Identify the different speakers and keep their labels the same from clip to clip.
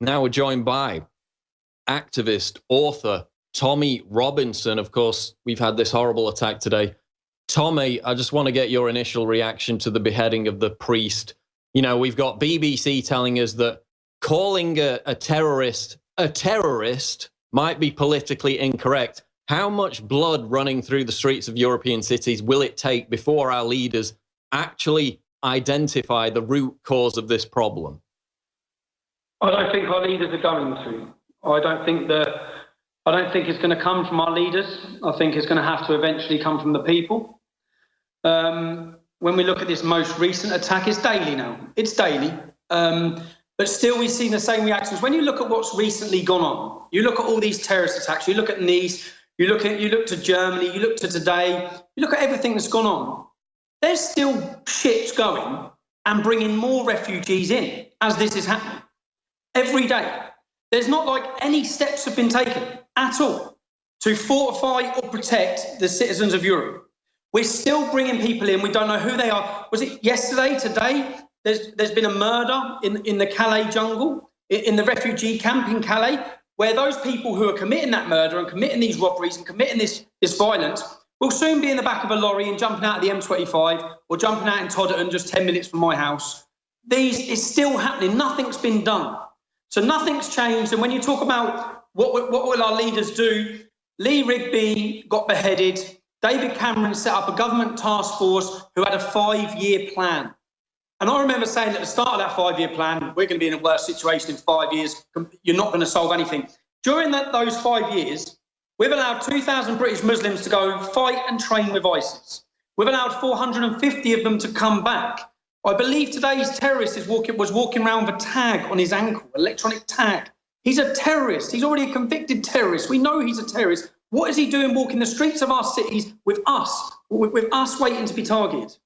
Speaker 1: Now we're joined by activist, author, Tommy Robinson. Of course, we've had this horrible attack today. Tommy, I just want to get your initial reaction to the beheading of the priest. You know, we've got BBC telling us that calling a terrorist might be politically incorrect. How much blood running through the streets of European cities will it take before our leaders actually identify the root cause of this problem?
Speaker 2: I don't think our leaders are going to. I don't think it's going to come from our leaders. I think it's going to have to eventually come from the people. When we look at this most recent attack, it's daily now. It's daily. But still we see the same reactions. When you look at what's recently gone on, you look at all these terrorist attacks, you look at Nice, you look to Germany, you look to today, you look at everything that's gone on. There's still ships going and bringing more refugees in as this is happening. Every day. There's not like any steps have been taken at all to fortify or protect the citizens of Europe. We're still bringing people in. We don't know who they are. Was it yesterday, today? There's been a murder in the Calais jungle, in the refugee camp in Calais, where those people who are committing that murder and committing these robberies and committing this violence will soon be in the back of a lorry and jumping out of the M25 or jumping out in Todderton just 10 minutes from my house. It's still happening. Nothing's been done. So nothing's changed. And when you talk about what will our leaders do, Lee Rigby got beheaded. David Cameron set up a government task force who had a 5-year plan. And I remember saying at the start of that 5-year plan, we're going to be in a worse situation in 5 years. You're not going to solve anything. During those 5 years, we've allowed 2,000 British Muslims to go fight and train with ISIS. We've allowed 450 of them to come back. I believe today's terrorist was walking around with a tag on his ankle, electronic tag. He's a terrorist. He's already a convicted terrorist. We know he's a terrorist. What is he doing walking the streets of our cities with us waiting to be targeted?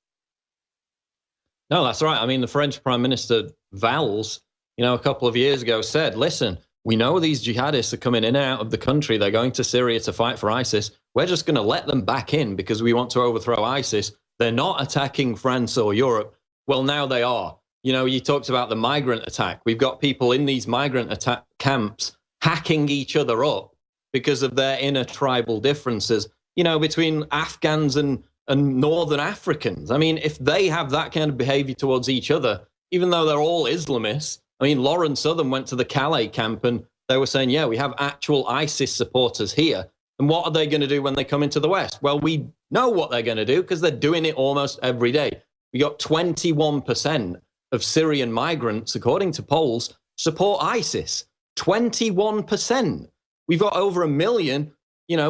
Speaker 1: No, that's right. I mean, the French Prime Minister Valls, a couple of years ago said, listen, we know these jihadists are coming in and out of the country. They're going to Syria to fight for ISIS. We're just going to let them back in because we want to overthrow ISIS. They're not attacking France or Europe. Well, now they are. You talked about the migrant attack. We've got people in these migrant attack camps hacking each other up because of their inner tribal differences, between Afghans and Northern Africans. I mean, if they have that kind of behavior towards each other, even though they're all Islamists, I mean, Lawrence Southern went to the Calais camp and they were saying, yeah, we have actual ISIS supporters here. And what are they going to do when they come into the West? Well, we know what they're going to do because they're doing it almost every day. We got 21% of Syrian migrants, according to polls, support ISIS. 21%. We've got over 1 million,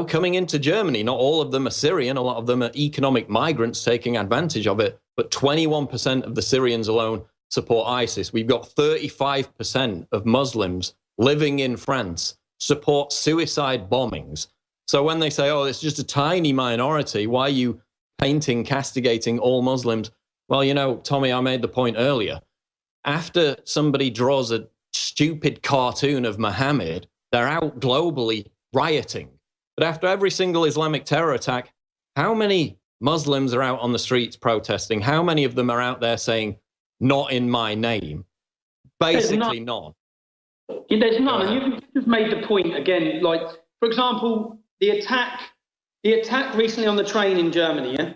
Speaker 1: coming into Germany. Not all of them are Syrian. A lot of them are economic migrants taking advantage of it. But 21% of the Syrians alone support ISIS. We've got 35% of Muslims living in France support suicide bombings. So when they say, oh, it's just a tiny minority, why are you castigating all Muslims? Well, Tommy, I made the point earlier. After somebody draws a stupid cartoon of Muhammad, they're out globally rioting. But after every single Islamic terror attack, how many Muslims are out on the streets protesting? How many of them are out there saying, not in my name? Basically none.
Speaker 2: There's none. And you've just made the point again. Like, for example, the attack recently on the train in Germany, yeah?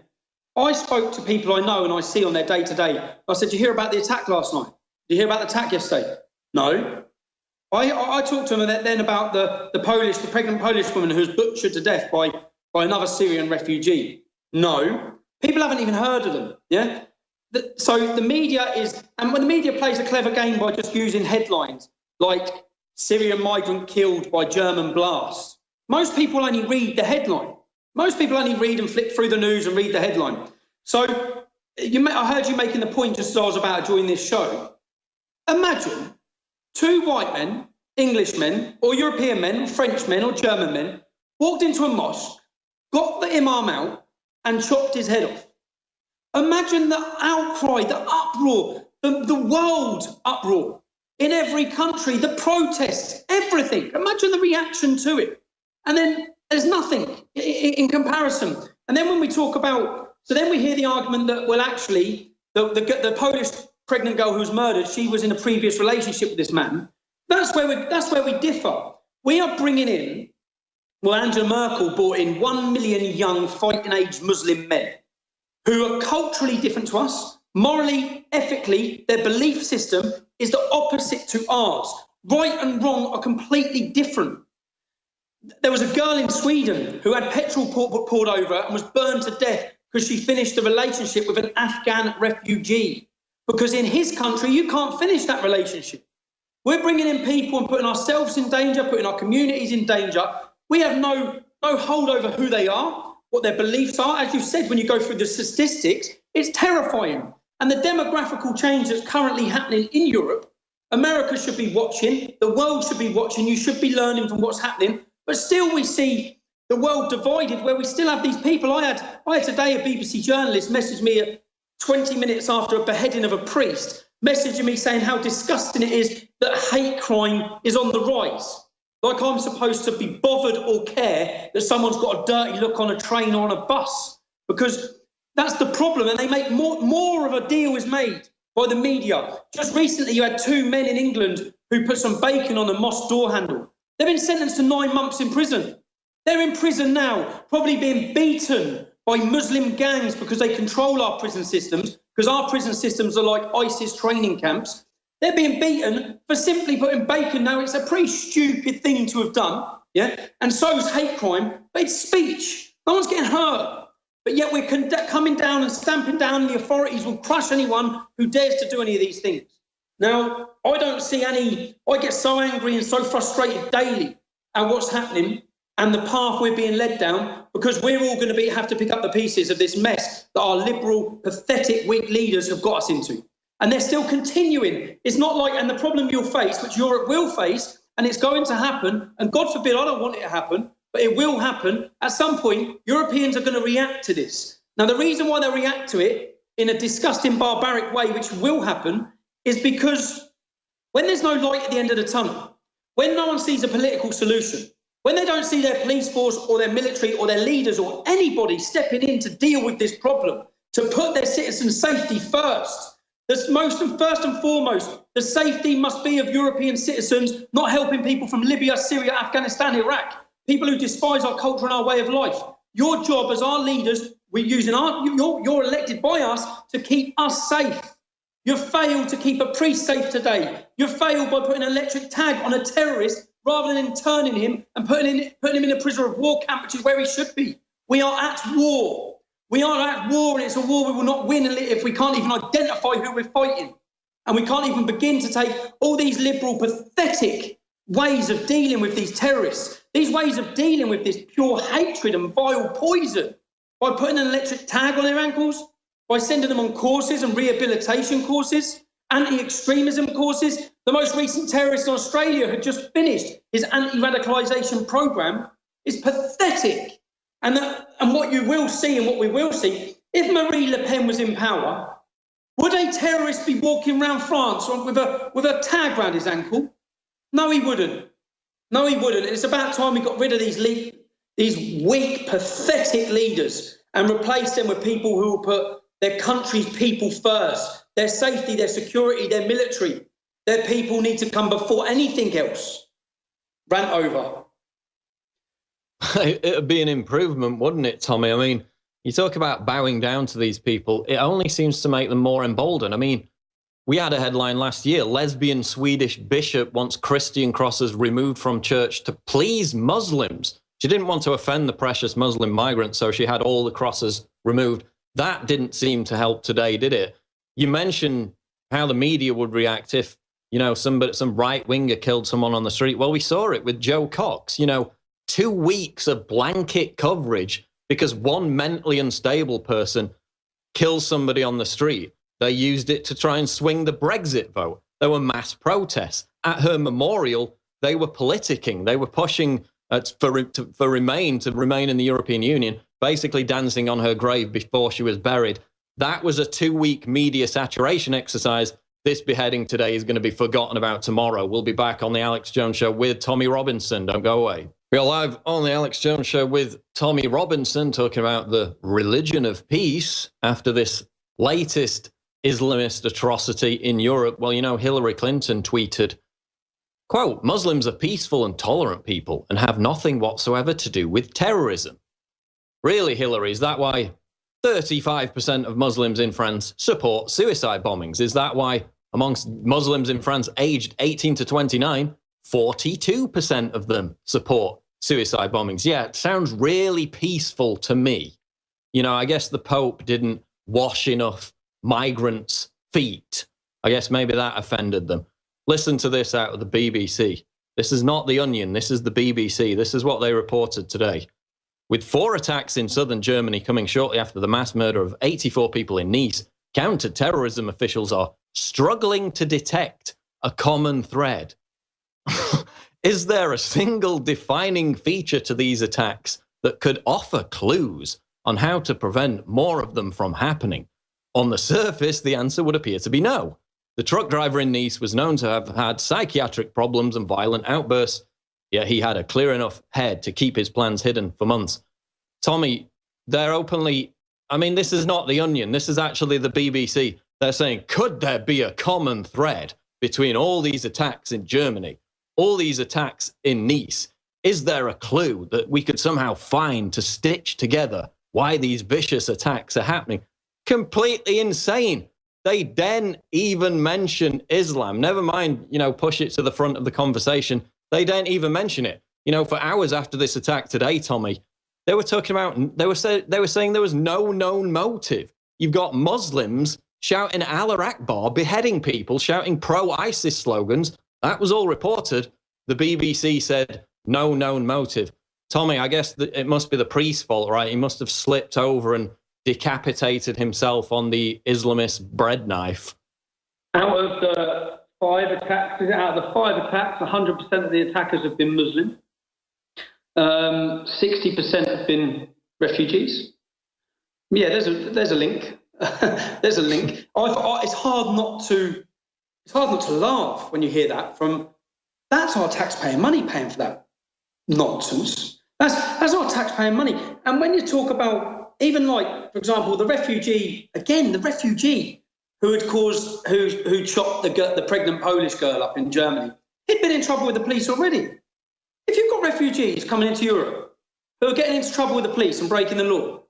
Speaker 2: I spoke to people I know and I see on their day-to-day. I said, did you hear about the attack last night? Did you hear about the attack yesterday? No. I talked to them then about the pregnant Polish woman who was butchered to death by another Syrian refugee. No. People haven't even heard of them, yeah? So the media and when the media plays a clever game by just using headlines like Syrian migrant killed by German blast, most people only read the headline. Most people only read and flick through the news and read the headline. So I heard you making the point just as I was about to join this show. Imagine 2 white men, English men, or European men, or French men, or German men, walked into a mosque, got the imam out, and chopped his head off. Imagine the outcry, the uproar, the world uproar in every country, the protests, everything. Imagine the reaction to it. And then there's nothing in comparison. And then when we talk about, so then we hear the argument that, well, actually, the Polish pregnant girl who was murdered, she was in a previous relationship with this man. That's where we differ. We are bringing in, well, Angela Merkel brought in 1 million young fighting-age Muslim men who are culturally different to us. Morally, ethically, their belief system is the opposite to ours. Right and wrong are completely different. There was a girl in Sweden who had petrol poured over her and was burned to death because she finished a relationship with an Afghan refugee. Because in his country, you can't finish that relationship. We're bringing in people and putting ourselves in danger, putting our communities in danger. We have no hold over who they are, what their beliefs are. As you said, when you go through the statistics, it's terrifying. And the demographical change that's currently happening in Europe, America should be watching, the world should be watching, you should be learning from what's happening. But still we see the world divided where we still have these people. I had today a BBC journalist message me 20 minutes after a beheading of a priest, messaging me saying how disgusting it is that hate crime is on the rise. Like I'm supposed to be bothered or care that someone's got a dirty look on a train or on a bus, because that's the problem. And they make more of a deal is made by the media. Just recently, you had 2 men in England who put some bacon on a mosque door handle. They've been sentenced to 9 months in prison. They're in prison now, probably being beaten by Muslim gangs because they control our prison systems, because our prison systems are like ISIS training camps. They're being beaten for simply putting bacon. Now, it's a pretty stupid thing to have done, yeah? And so is hate crime, but it's speech. No one's getting hurt. But yet we're coming down and stamping down, and the authorities will crush anyone who dares to do any of these things. Now, I don't see I get so angry and so frustrated daily at what's happening and the path we're being led down, because we're all going to have to pick up the pieces of this mess that our liberal, pathetic, weak leaders have got us into. And they're still continuing. It's not like, and the problem you'll face, which Europe will face, and it's going to happen, and God forbid, I don't want it to happen, but it will happen. At some point, Europeans are going to react to this. Now, the reason why they react to it in a disgusting, barbaric way, which will happen, is because when there's no light at the end of the tunnel, when no one sees a political solution, when they don't see their police force or their military or their leaders or anybody stepping in to deal with this problem, to put their citizens' safety first, first and foremost, the safety must be of European citizens, not helping people from Libya, Syria, Afghanistan, Iraq, people who despise our culture and our way of life. Your job as our leaders, you're elected by us to keep us safe. You've failed to keep a priest safe today. You've failed by putting an electric tag on a terrorist rather than interning him and putting him in a prisoner of war camp, which is where he should be. We are at war. We are at war, and it's a war we will not win if we can't even identify who we're fighting. And we can't even begin to take all these liberal, pathetic ways of dealing with these terrorists, these ways of dealing with this pure hatred and vile poison, by putting an electric tag on their ankles, by sending them on courses and rehabilitation courses, anti-extremism courses. The most recent terrorist in Australia had just finished his anti-radicalisation programme. Is pathetic. And what you will see and what we will see, if Marine Le Pen was in power, would a terrorist be walking around France with a tag around his ankle? No, he wouldn't. No, he wouldn't. It's about time we got rid of these weak, pathetic leaders and replace them with people who will put their country's people first, their safety, their security, their military. Their people need to come before anything else. Rant over.
Speaker 1: It would be an improvement, wouldn't it, Tommy? I mean, you talk about bowing down to these people. It only seems to make them more emboldened. I mean, we had a headline last year, lesbian Swedish bishop wants Christian crosses removed from church to please Muslims. She didn't want to offend the precious Muslim migrants, so she had all the crosses removed. That didn't seem to help today, did it? You mentioned how the media would react if, some right-winger killed someone on the street. Well, we saw it with Joe Cox, 2 weeks of blanket coverage because one mentally unstable person kills somebody on the street. They used it to try and swing the Brexit vote. There were mass protests. At her memorial, they were politicking. They were pushing for Remain to remain in the European Union, basically dancing on her grave before she was buried. That was a 2-week media saturation exercise. This beheading today is going to be forgotten about tomorrow. We'll be back on the Alex Jones Show with Tommy Robinson. Don't go away. We are live on the Alex Jones Show with Tommy Robinson talking about the religion of peace after this latest Islamist atrocity in Europe. Well, Hillary Clinton tweeted, Quote, Muslims are peaceful and tolerant people and have nothing whatsoever to do with terrorism. Really, Hillary, is that why 35% of Muslims in France support suicide bombings? Is that why amongst Muslims in France aged 18 to 29, 42% of them support suicide bombings? Yeah, it sounds really peaceful to me. You know, I guess the Pope didn't wash enough migrants' feet. I guess maybe that offended them. Listen to this out of the BBC. This is not The Onion. This is the BBC. This is what they reported today. With 4 attacks in southern Germany coming shortly after the mass murder of 84 people in Nice, counter-terrorism officials are struggling to detect a common thread. Is there a single defining feature to these attacks that could offer clues on how to prevent more of them from happening? On the surface, the answer would appear to be no. The truck driver in Nice was known to have had psychiatric problems and violent outbursts, yet he had a clear enough head to keep his plans hidden for months. Tommy, they're openly, I mean, this is not The Onion. This is actually the BBC. They're saying, could there be a common thread between all these attacks in Germany, all these attacks in Nice? Is there a clue that we could somehow find to stitch together why these vicious attacks are happening? Completely insane. They then even mention Islam. Never mind, you know, push it to the front of the conversation. They don't even mention it. You know, for hours after this attack today, Tommy, they were talking about, they were saying there was no known motive. You've got Muslims shouting Allah Akbar, beheading people, shouting pro-ISIS slogans. That was all reported. The BBC said no known motive. Tommy, I guess it must be the priest's fault, right? He must have slipped over and decapitated himself on the Islamist bread knife.
Speaker 2: Out of the 5 attacks, 100% of the attackers have been Muslim. 60% have been refugees. Yeah, there's a link. There's a link. It's hard not to laugh when you hear that. That's our taxpayer money paying for that nonsense. That's our taxpayer money. And when you talk about even like, for example, the refugee who chopped the pregnant Polish girl up in Germany, he'd been in trouble with the police already. If you've got refugees coming into Europe who are getting into trouble with the police and breaking the law,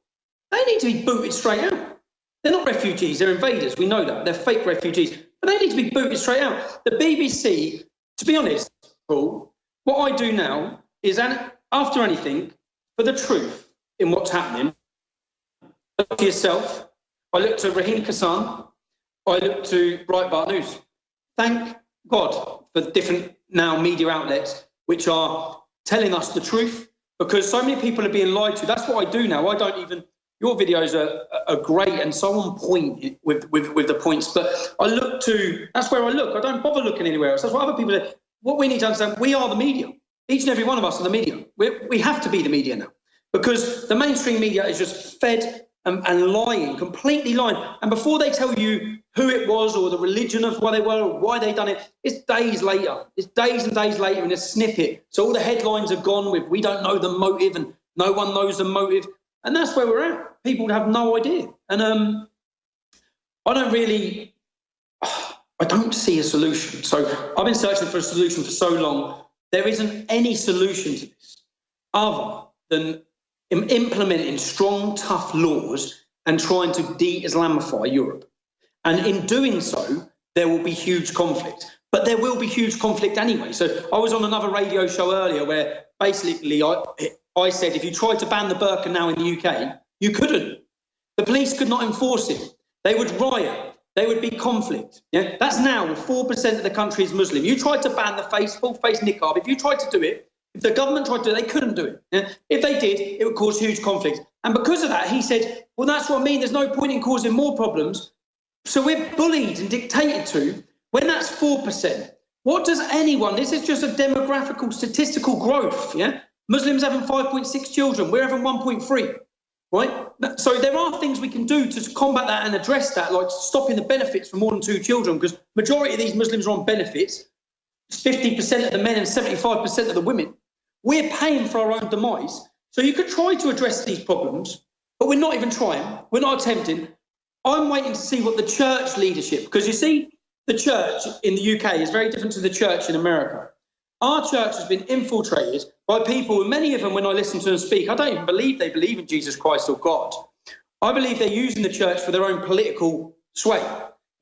Speaker 2: they need to be booted straight out. They're not refugees, they're invaders. We know that. They're fake refugees. But they need to be booted straight out. The BBC, to be honest, Paul, what I do now is, after anything, for the truth in what's happening, I look to yourself, I look to Raheem Kassan, I look to Breitbart News. Thank God for different now media outlets which are telling us the truth, because so many people are being lied to. That's what I do now. Your videos are great and so on point with the points, but that's where I look. I don't bother looking anywhere else. That's what other people do. What we need to understand, we are the media. Each and every one of us are the media. We have to be the media now, because the mainstream media is just fed and lying, completely lying. And before they tell you who it was or the religion of why they were or why they done it, it's days later. It's days and days later in a snippet. So all the headlines are gone with, we don't know the motive and no one knows the motive. And that's where we're at. People have no idea. And I don't see a solution. So I've been searching for a solution for so long. There isn't any solution to this other than implementing strong, tough laws and trying to de-Islamify Europe. And in doing so, there will be huge conflict. But there will be huge conflict anyway. So I was on another radio show earlier where basically I said, if you tried to ban the burqa now in the UK, you couldn't. The police could not enforce it. They would riot. There would be conflict. Yeah, that's now 4% of the country is Muslim. You tried to ban the full face niqab. If you tried to do it, if the government tried to do it, they couldn't do it. Yeah? If they did, it would cause huge conflict. And because of that, he said, well, that's what I mean. There's no point in causing more problems. So we're bullied and dictated to when that's 4%. What does anyone, this is just a demographical, statistical growth. Yeah, Muslims having 5.6 children. We're having 1.3. Right? So there are things we can do to combat that and address that, like stopping the benefits for more than 2 children, because majority of these Muslims are on benefits, 50% of the men and 75% of the women. We're paying for our own demise. So you could try to address these problems, but we're not even trying. We're not attempting. I'm waiting to see what the church leadership, because you see, the church in the UK is very different to the church in America. Our church has been infiltrated by people, and many of them, when I listen to them speak, I don't even believe they believe in Jesus Christ or God. I believe they're using the church for their own political sway.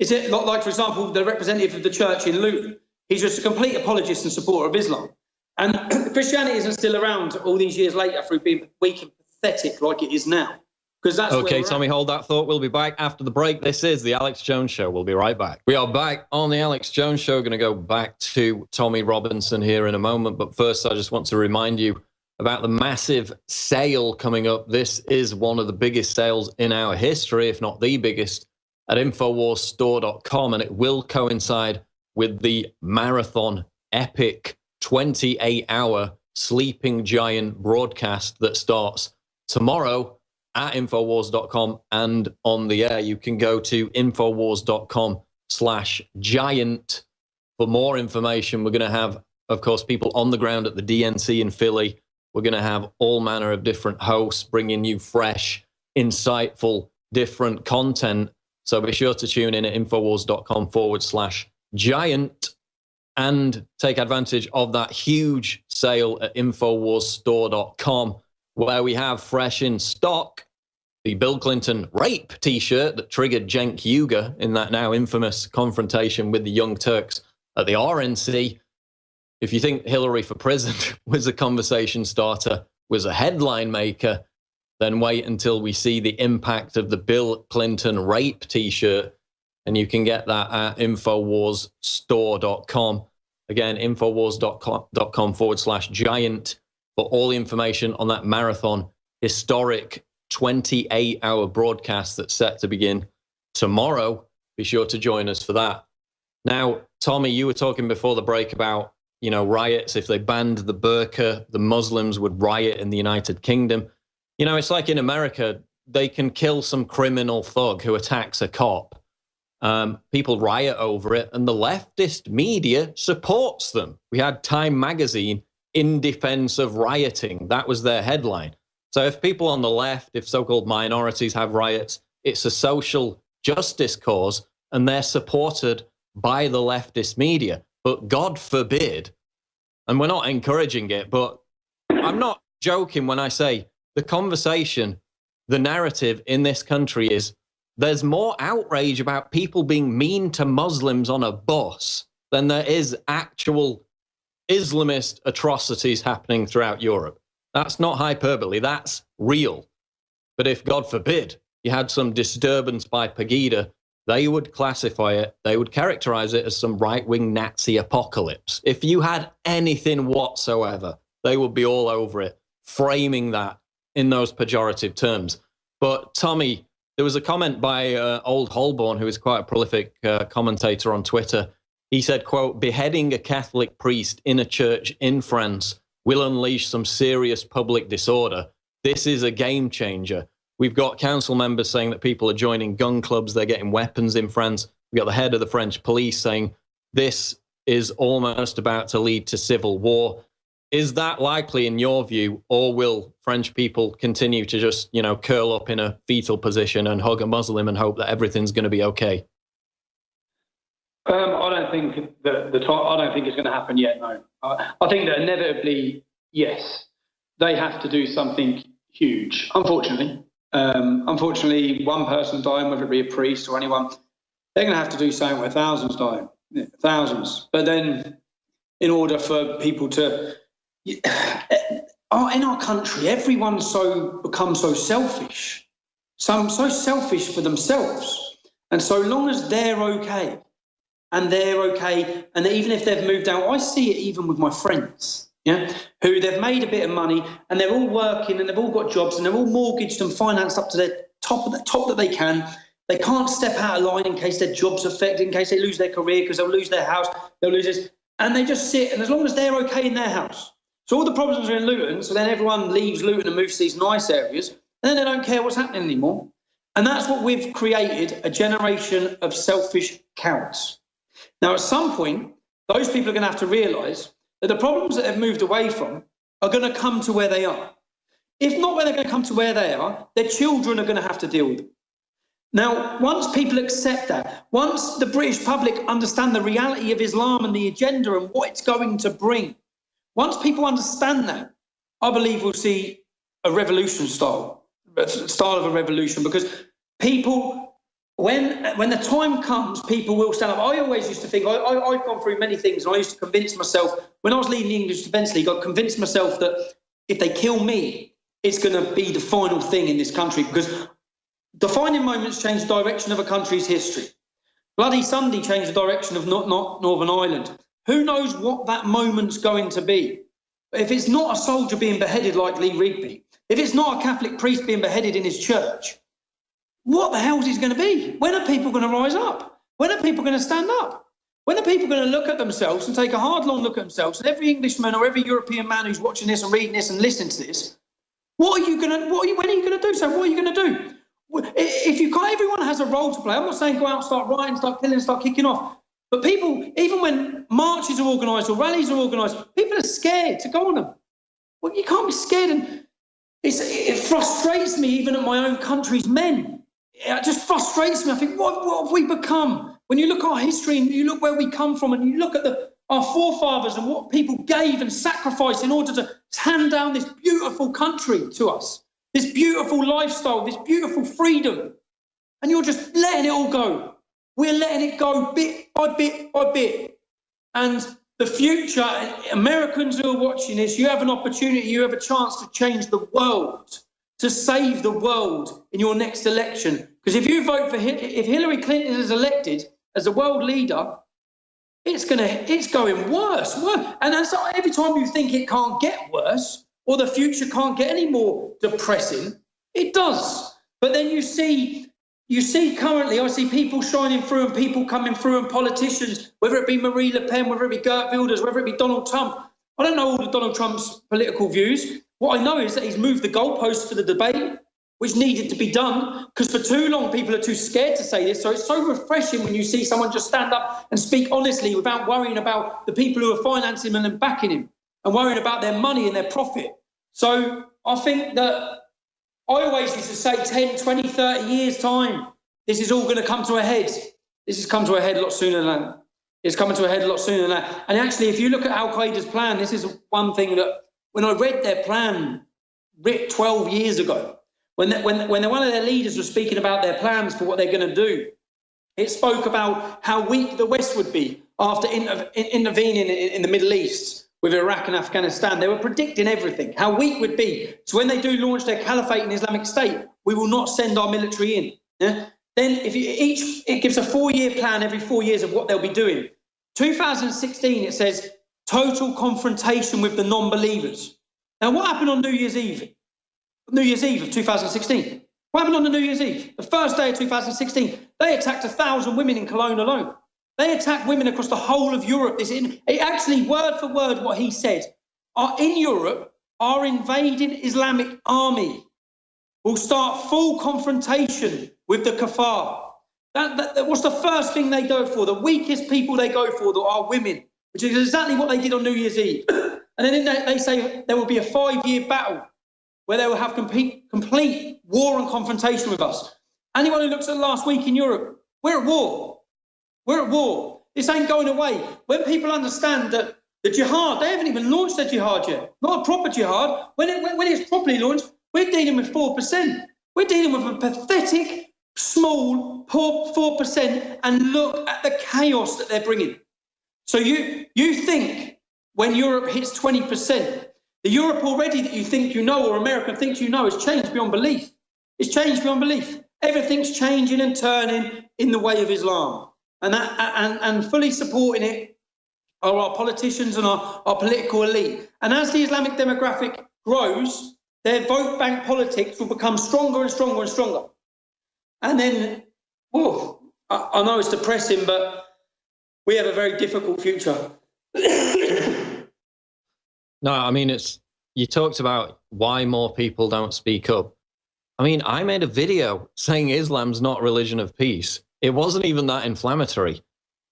Speaker 2: Is it like, for example, the representative of the church in Luton? He's just a complete apologist and supporter of Islam. And Christianity isn't still around all these years later through being weak and pathetic like it is now. Because that's
Speaker 1: okay, Tommy, hold that thought. We'll be back after the break. This is the Alex Jones Show. We'll be right back. We are back on the Alex Jones Show. Going to go back to Tommy Robinson here in a moment. But first, I just want to remind you about the massive sale coming up. This is one of the biggest sales in our history, if not the biggest, at InfoWarsStore.com. And it will coincide with the Marathon Epic 28-hour Sleeping Giant broadcast that starts tomorrow at Infowars.com and on the air. You can go to Infowars.com/giant for more information. We're going to have, of course, people on the ground at the DNC in Philly. We're going to have all manner of different hosts bringing you fresh, insightful, different content. So be sure to tune in at Infowars.com/giant and take advantage of that huge sale at InfoWarsStore.com, where we have fresh in stock the Bill Clinton rape T-shirt that triggered Cenk Uygur in that now infamous confrontation with the Young Turks at the RNC. If you think Hillary for president was a conversation starter, was a headline maker, then wait until we see the impact of the Bill Clinton rape T-shirt, and you can get that at InfoWarsStore.com. Again, Infowars.com/giant for all the information on that marathon, historic 28-hour broadcast that's set to begin tomorrow. Be sure to join us for that. Now, Tommy, you were talking before the break about, riots. If they banned the burqa, the Muslims would riot in the United Kingdom. It's like in America, they can kill some criminal thug who attacks a cop. People riot over it, and the leftist media supports them. We had Time magazine in defense of rioting. That was their headline. So if people on the left, if so-called minorities have riots, it's a social justice cause, and they're supported by the leftist media. But God forbid, and we're not encouraging it, but I'm not joking when I say the conversation, the narrative in this country is there's more outrage about people being mean to Muslims on a bus than there is actual Islamist atrocities happening throughout Europe. That's not hyperbole, that's real. But if, God forbid, you had some disturbance by Pegida, they would classify it, they would characterize it as some right-wing Nazi apocalypse. If you had anything whatsoever, they would be all over it, framing that in those pejorative terms. But Tommy, there was a comment by Old Holborn, who is quite a prolific commentator on Twitter. He said, quote, "Beheading a Catholic priest in a church in France will unleash some serious public disorder. This is a game changer." We've got council members saying that people are joining gun clubs, they're getting weapons in France. We've got the head of the French police saying this is almost about to lead to civil war. Is that likely in your view, or will French people continue to just, curl up in a fetal position and hug a Muslim and hope that everything's going to be okay?
Speaker 2: I don't think I don't think it's going to happen yet. No, I think that inevitably, yes, they have to do something huge. Unfortunately, one person dying, whether it be a priest or anyone, they're going to have to do something where thousands die, thousands. But then, in order for people to, in our country, everyone's become so selfish. Some so selfish for themselves, and so long as they're okay. And they're okay. And even if they've moved out, I see it even with my friends, who they've made a bit of money and they're all working and they've all got jobs and they're all mortgaged and financed up to the top that they can. They can't step out of line in case their job's affected, in case they lose their career, because they'll lose their house, they'll lose this. And they just sit, and as long as they're okay in their house. So all the problems are in Luton, so then everyone leaves Luton and moves to these nice areas, and then they don't care what's happening anymore. And that's what we've created, a generation of selfish cowards. Now, at some point, those people are going to have to realise that the problems that they've moved away from are going to come to where they are. If not where they're going to come to where they are, their children are going to have to deal with them. Now, once people accept that, once the British public understand the reality of Islam and the agenda and what it's going to bring, Once people understand that, I believe we'll see a style of a revolution, because people, when the time comes, people will stand up. I always used to think, I've gone through many things, and I used to convince myself, when I was leading the English Defence League, I convinced myself that if they kill me, it's going to be the final thing in this country, because defining moments change the direction of a country's history. Bloody Sunday changed the direction of not Northern Ireland. Who knows what that moment's going to be? But if it's not a soldier being beheaded like Lee Rigby, if it's not a Catholic priest being beheaded in his church, what the hell is it going to be? When are people going to rise up? When are people going to stand up? When are people going to look at themselves and take a hard, long look at themselves? And every Englishman or every European man who's watching this and reading this and listening to this, when are you going to do so? What are you going to do? If you can't, everyone has a role to play. I'm not saying go out and start rioting, start killing, start kicking off. But people, even when marches are organised or rallies are organised, people are scared to go on them. Well, you can't be scared. And it frustrates me, even at my own country's men. It just frustrates me. I think, what have we become? When you look at our history and you look where we come from and you look at our forefathers and what people gave and sacrificed in order to hand down this beautiful country to us, this beautiful lifestyle, this beautiful freedom, and you're just letting it all go. We're letting it go bit by bit by bit. And the future, Americans who are watching this, you have an opportunity, you have a chance to change the world, to save the world in your next election. Because if you vote for if Hillary Clinton is elected as a world leader, it's going worse. And that's every time you think it can't get worse or the future can't get any more depressing, it does. But then you see currently, I see people shining through and people coming through and politicians, whether it be Marie Le Pen, whether it be Geert Wilders, whether it be Donald Trump. I don't know all of Donald Trump's political views. What I know is that he's moved the goalposts for the debate, which needed to be done, because for too long people are too scared to say this. So it's so refreshing when you see someone just stand up and speak honestly without worrying about the people who are financing him and backing him and worrying about their money and their profit. So I think that I always used to say 10, 20, 30 years' time, this is all going to come to a head. This has come to a head a lot sooner than that. It's coming to a head a lot sooner than that. And actually, if you look at Al-Qaeda's plan, this is one thing that when I read their plan 12 years ago, when one of their leaders was speaking about their plans for what they're going to do, it spoke about how weak the West would be after intervening in the Middle East with Iraq and Afghanistan. They were predicting everything, how weak we'd be. So when they do launch their caliphate in Islamic State, we will not send our military in. Yeah? Then it gives a 4-year plan every 4 years of what they'll be doing. 2016, it says total confrontation with the non-believers. Now, what happened on New Year's Eve? New Year's Eve of 2016. What happened on the New Year's Eve? The first day of 2016, they attacked 1,000 women in Cologne alone. They attacked women across the whole of Europe. It actually, word for word, what he said, in Europe, our invading Islamic army will start full confrontation with the Kafar. That was the first thing they go for. The weakest people they go for are women, which is exactly what they did on New Year's Eve. And then they say there will be a 5-year battle where they will have complete war and confrontation with us. Anyone who looks at last week in Europe, we're at war. We're at war. This ain't going away. When people understand that the jihad, they haven't even launched their jihad yet. Not a proper jihad. When it's properly launched, we're dealing with 4%. We're dealing with a pathetic, small, poor 4%, and look at the chaos that they're bringing. So you think when Europe hits 20%, the Europe already that you think you know, or America thinks you know, has changed beyond belief. It's changed beyond belief. Everything's changing and turning in the way of Islam. And fully supporting it are our politicians and our political elite. And as the Islamic demographic grows, their vote bank politics will become stronger and stronger and stronger. And then, I know it's depressing, but we have a very difficult future.
Speaker 1: No, I mean, you talked about why more people don't speak up. I mean, I made a video saying Islam's not a religion of peace. It wasn't even that inflammatory.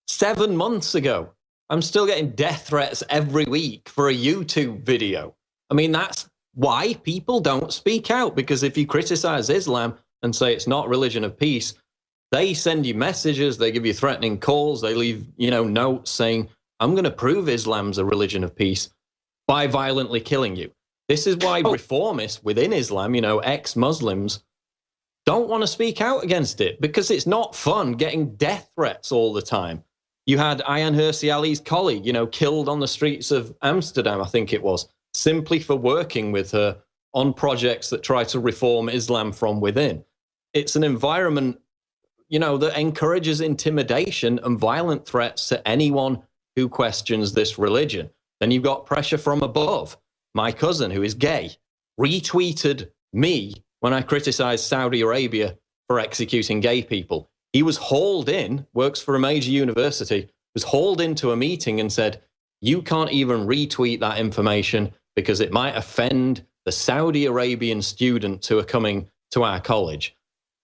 Speaker 1: 7 months ago, I'm still getting death threats every week for a YouTube video. I mean, that's why people don't speak out, because if you criticize Islam and say it's not religion of peace, they send you messages, they give you threatening calls, they leave, notes saying, I'm going to prove Islam's a religion of peace. by violently killing you. This is why reformists within Islam, ex-Muslims, don't want to speak out against it, because it's not fun getting death threats all the time. You had Ayaan Hirsi Ali's colleague, killed on the streets of Amsterdam, I think it was, simply for working with her on projects that try to reform Islam from within. It's an environment, that encourages intimidation and violent threats to anyone who questions this religion. Then you've got pressure from above. My cousin, who is gay, retweeted me when I criticized Saudi Arabia for executing gay people. He was hauled in, works for a major university, was hauled into a meeting and said, you can't even retweet that information because it might offend the Saudi Arabian students who are coming to our college.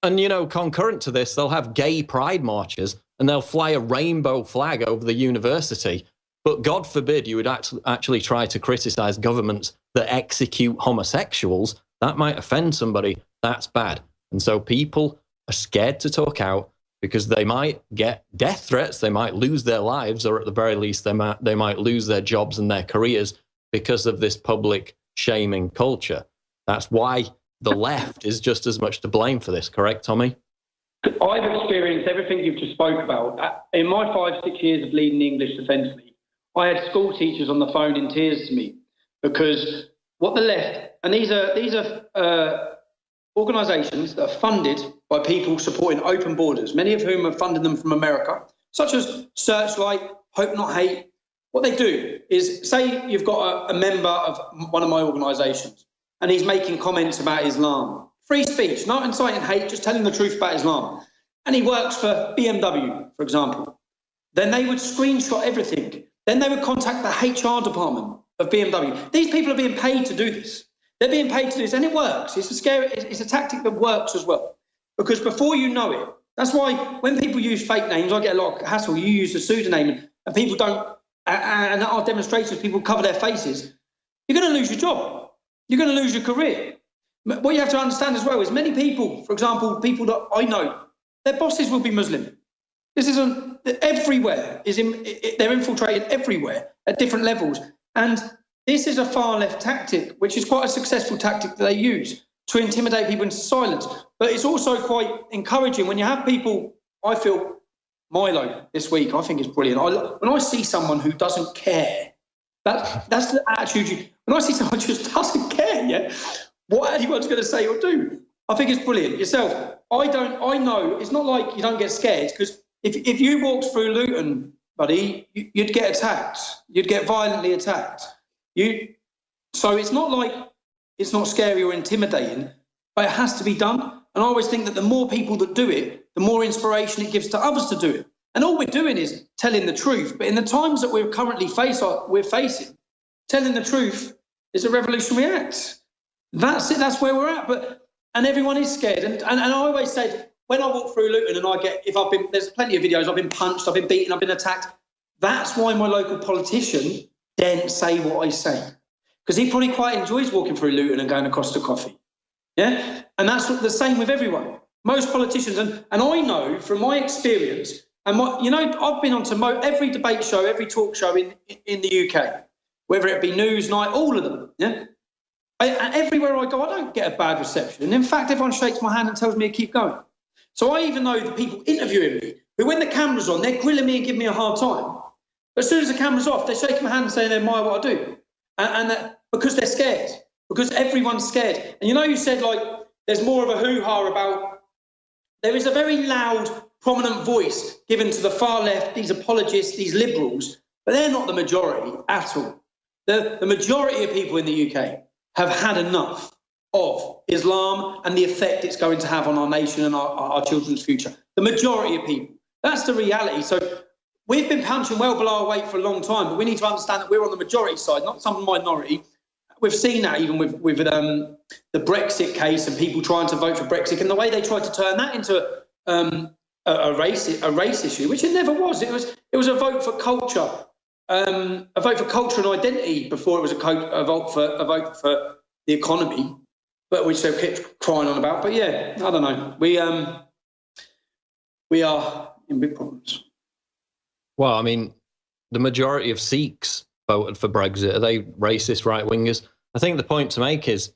Speaker 1: And, concurrent to this, they'll have gay pride marches and they'll fly a rainbow flag over the university. But God forbid you would actually try to criticize governments that execute homosexuals. That might offend somebody. That's bad. And so people are scared to talk out because they might get death threats. They might lose their lives, or at the very least, they might lose their jobs and their careers because of this public shaming culture. That's why the left is just as much to blame for this. Correct, Tommy?
Speaker 2: I've experienced everything you've just spoke about. In my 5-6 years of leading the English Defence League, I had school teachers on the phone in tears to me because what the left, and these are organisations that are funded by people supporting open borders, many of whom are funding them from America, such as Searchlight, Hope Not Hate. What they do is, say you've got a member of one of my organisations and he's making comments about Islam. Free speech, not inciting hate, just telling the truth about Islam. And he works for BMW, for example. Then they would screenshot everything. Then they would contact the HR department of BMW. These people are being paid to do this. They're being paid to do this, and it works. It's a tactic that works as well. Because before you know it, that's why when people use fake names, I get a lot of hassle. You use a pseudonym and people don't, and at our demonstrations, people cover their faces. You're going to lose your job. You're going to lose your career. What you have to understand as well is many people, for example, people that I know, their bosses will be Muslim. This isn't everywhere. They're infiltrated everywhere at different levels. And this is a far left tactic, which is quite a successful tactic that they use to intimidate people into silence. But it's also quite encouraging when you have people, I feel, Milo this week, I think is brilliant. When I see someone who doesn't care, that's the attitude. When I see someone who just doesn't care, yeah, what anyone's going to say or do, I think it's brilliant. Yourself, I know it's not like you don't get scared, because if you walked through Luton, buddy, you'd get attacked. You'd get violently attacked. So it's not like it's not scary or intimidating, but it has to be done. And I always think that the more people that do it, the more inspiration it gives to others to do it. And all we're doing is telling the truth. But in the times that we're currently facing, telling the truth is a revolutionary act. That's it. That's where we're at. And everyone is scared. And I always said, when I walk through Luton and there's plenty of videos, I've been punched, I've been beaten, I've been attacked. That's why my local politician didn't say what I say. Because he probably quite enjoys walking through Luton and going across to coffee. Yeah? And that's the same with everyone. Most politicians, and I know from my experience, and I've been on to every debate show, every talk show in the UK, whether it be Newsnight, all of them. Yeah? Everywhere I go, I don't get a bad reception. And in fact, everyone shakes my hand and tells me to keep going. So I even know the people interviewing me, who when the camera's on, they're grilling me and giving me a hard time. But as soon as the camera's off, they're shaking my hand and saying they admire what I do. And because they're scared, because everyone's scared. And you said, there's more of a hoo-ha about, there is a very loud, prominent voice given to the far left, these apologists, these liberals, but they're not the majority at all. The majority of people in the UK have had enough of Islam and the effect it's going to have on our nation and our children's future. The majority of people. That's the reality. So we've been punching well below our weight for a long time, but we need to understand that we're on the majority side, not some minority. We've seen that even with the Brexit case and people trying to vote for Brexit, and the way they tried to turn that into a race issue, which it never was. It was a vote for culture, a vote for culture and identity before it was a vote for the economy, but which they kept crying on about. But yeah, I don't know. We are in big problems.
Speaker 1: Well, I mean, the majority of Sikhs voted for Brexit? Are they racist right-wingers? I think the point to make is,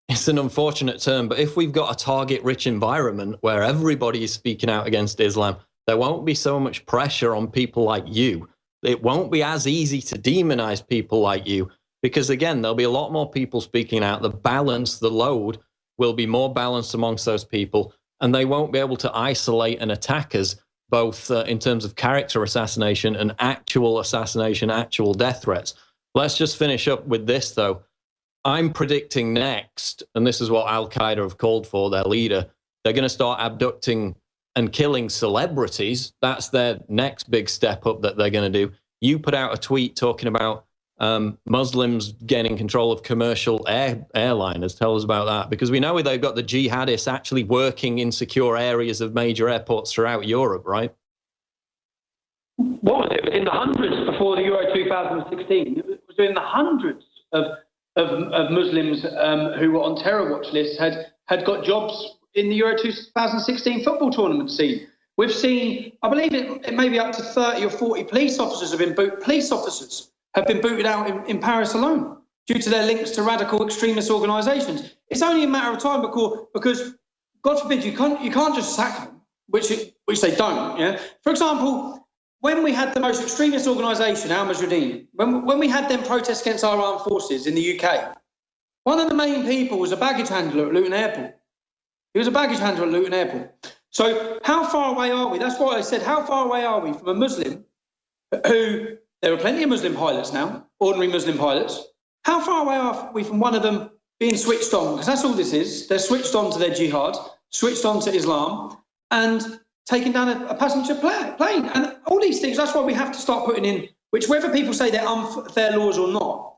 Speaker 1: it's an unfortunate term, but if we've got a target-rich environment where everybody is speaking out against Islam, there won't be so much pressure on people like you. It won't be as easy to demonize people like you because, again, there'll be a lot more people speaking out. The balance, the load will be more balanced amongst those people, and they won't be able to isolate and attack us, both in terms of character assassination and actual assassination, actual death threats. Let's just finish up with this, though. I'm predicting next, and this is what Al-Qaeda have called for, their leader, they're going to start abducting and killing celebrities. That's their next big step up that they're going to do. You put out a tweet talking about Muslims gaining control of commercial airliners. Tell us about that, because we know they've got the jihadists actually working in secure areas of major airports throughout Europe, right?
Speaker 2: What was it? In the hundreds before the Euro 2016. It was in the hundreds of Muslims who were on terror watch lists had got jobs in the Euro 2016 football tournament scene. We've seen, I believe it may be up to 30 or 40 police officers have been booted out in Paris alone due to their links to radical extremist organisations. It's only a matter of time because God forbid you can't just sack them, which they don't. Yeah. For example, when we had the most extremist organisation, Al Mujahideen, when we had them protest against our armed forces in the UK, one of the main people was a baggage handler at Luton Airport. He was a baggage handler at Luton Airport. So how far away are we? That's why I said, how far away are we from a Muslim who, there are plenty of Muslim pilots now, ordinary Muslim pilots. How far away are we from one of them being switched on? Because that's all this is. They're switched on to their jihad, switched on to Islam, and taking down a passenger plane. And all these things, that's why we have to start putting in, which whether people say they're unfair laws or not,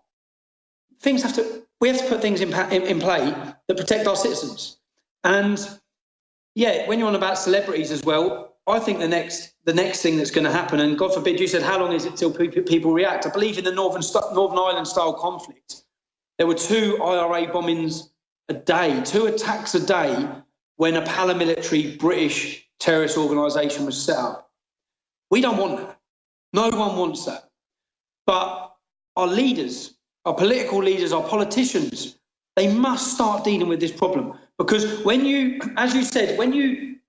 Speaker 2: we have to put things in play that protect our citizens. And yeah, when you're on about celebrities as well, I think the next thing that's going to happen, and God forbid, you said, how long is it till people react? I believe in the Northern Ireland style conflict, there were 2 IRA bombings a day, 2 attacks a day when a paramilitary British terrorist organisation was set up. We don't want that. No one wants that. But our leaders, our political leaders, our politicians, they must start dealing with this problem. Because when you, as you said, when you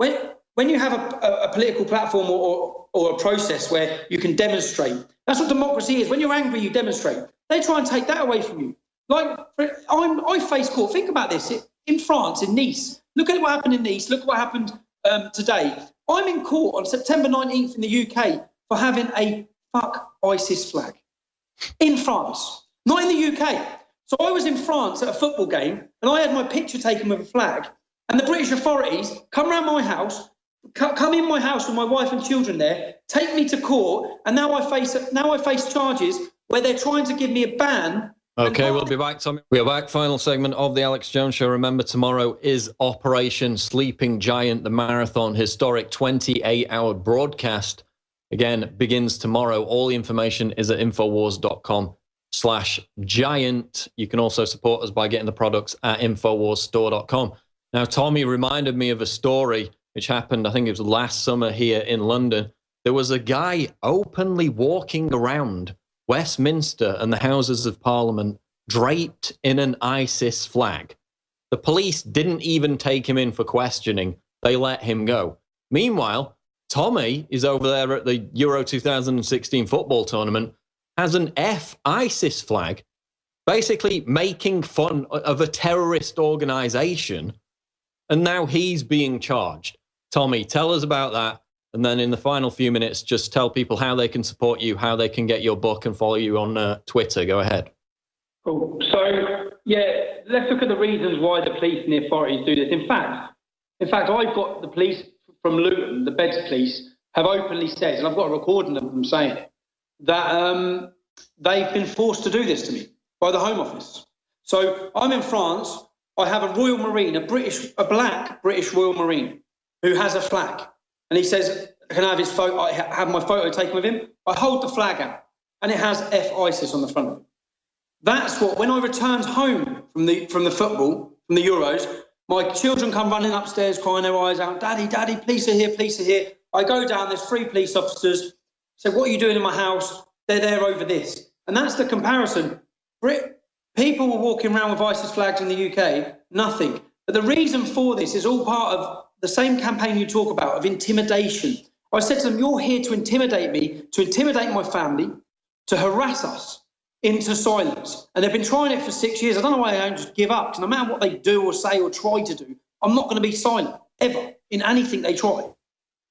Speaker 2: have a political platform or a process where you can demonstrate, that's what democracy is. When you're angry, you demonstrate. They try and take that away from you. Like, I face court. Think about this. In France, in Nice, look at what happened in Nice. Look what happened today. I'm in court on September 19th in the UK for having a fuck ISIS flag. In France, not in the UK. So I was in France at a football game and I had my picture taken with a flag, and the British authorities come around my house, come in my house with my wife and children there, take me to court, and now I face charges where they're trying to give me a ban.
Speaker 1: Okay, we'll be back, Tommy. We are back. Final segment of the Alex Jones Show. Remember, tomorrow is Operation Sleeping Giant, the marathon, historic 28-hour broadcast. Again, begins tomorrow. All the information is at infowars.com/giant. You can also support us by getting the products at infowarsstore.com. Now, Tommy reminded me of a story which happened, I think it was last summer here in London. There was a guy openly walking around Westminster and the Houses of Parliament draped in an ISIS flag. The police didn't even take him in for questioning. They let him go. Meanwhile, Tommy is over there at the Euro 2016 football tournament, has an F-ISIS flag, basically making fun of a terrorist organization, and now he's being charged. Tommy, tell us about that, and then in the final few minutes, just tell people how they can support you, how they can get your book and follow you on Twitter. Go ahead.
Speaker 2: Cool. So, yeah, let's look at the reasons why the police and the authorities do this. In fact, I've got the police from Luton, the Beds police, have openly said, and I've got a recording of them saying it, that they've been forced to do this to me by the Home Office. So I'm in France. I have a Royal Marine, a black British Royal Marine, who has a flag, and he says, "Can I have his photo? I have my photo taken with him." I hold the flag out, and it has F-ISIS on the front of it. That's what, when I returned home from the football, from the Euros, my children come running upstairs, crying their eyes out, "Daddy, Daddy, police are here, police are here." I go down, there's 3 police officers. So, "What are you doing in my house?" "They're there over this." And that's the comparison. People were walking around with ISIS flags in the UK, nothing. But the reason for this is all part of the same campaign you talk about, of intimidation. I said to them, you're here to intimidate me, to intimidate my family, to harass us into silence. And they've been trying it for 6 years. I don't know why they don't just give up, because no matter what they do or say or try to do, I'm not going to be silent, ever, in anything they try.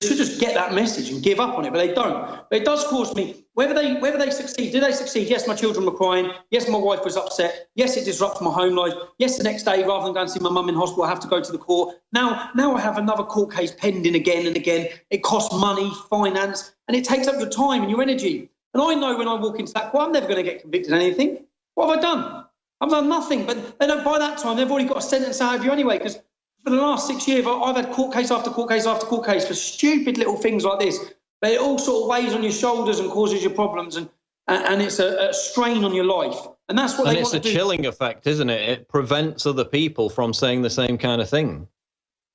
Speaker 2: They should just get that message and give up on it, but they don't. But it does cause me, whether they succeed, do they succeed? Yes, my children were crying. Yes, my wife was upset. Yes, it disrupts my home life. Yes, the next day, rather than going to see my mum in hospital, I have to go to the court. Now I have another court case pending again and again. It costs money, finance, and it takes up your time and your energy. And I know when I walk into that court, I'm never going to get convicted of anything. What have I done? I've done nothing. But they don't, by that time, they've already got a sentence out of you anyway, because for the last 6 years, I've had court case after court case after court case for stupid little things like this. But it all sort of weighs on your shoulders and causes you problems, and it's a strain on your life. And that's what they want to do.
Speaker 1: And it's a chilling effect, isn't it? It prevents other people from saying the same kind of thing.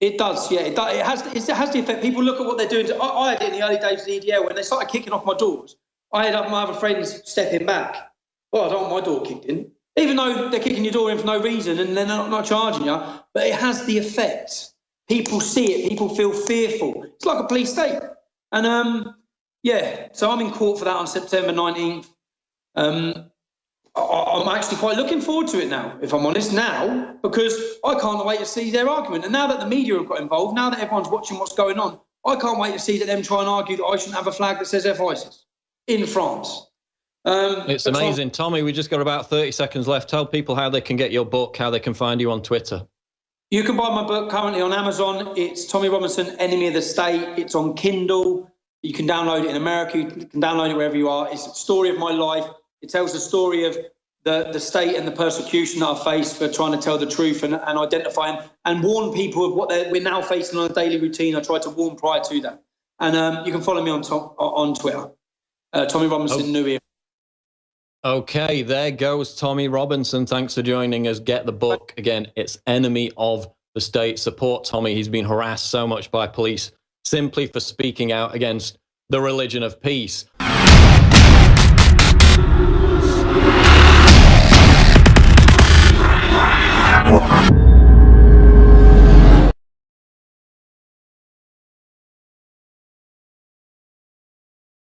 Speaker 2: It does, yeah. It has the effect. People look at what they're doing. I had it in the early days of the EDL when they started kicking off my doors. I had my other friends stepping back. Well, I don't want my door kicked in. Even though they're kicking your door in for no reason and they're not charging you, but it has the effect. People see it. People feel fearful. It's like a police state. And, so I'm in court for that on September 19th. I'm actually quite looking forward to it now, if I'm honest, now, because I can't wait to see their argument. And now that the media have got involved, now that everyone's watching what's going on, I can't wait to see that them try and argue that I shouldn't have a flag that says F-ISIS in France.
Speaker 1: It's amazing. Tommy, we just got about 30 seconds left. Tell people how they can get your book, how they can find you on Twitter.
Speaker 2: You can buy my book currently on Amazon. It's Tommy Robinson, Enemy of the State. It's on Kindle. You can download it in America. You can download it wherever you are. It's a story of my life. It tells the story of the state and the persecution that I faced for trying to tell the truth and identify and warn people of what we're now facing on a daily routine. I tried to warn prior to that. And you can follow me on Twitter. Tommy Robinson, New Era.
Speaker 1: Okay, there goes Tommy Robinson. Thanks for joining us. Get the book. Again, it's Enemy of the State. Support Tommy. He's been harassed so much by police simply for speaking out against the religion of peace.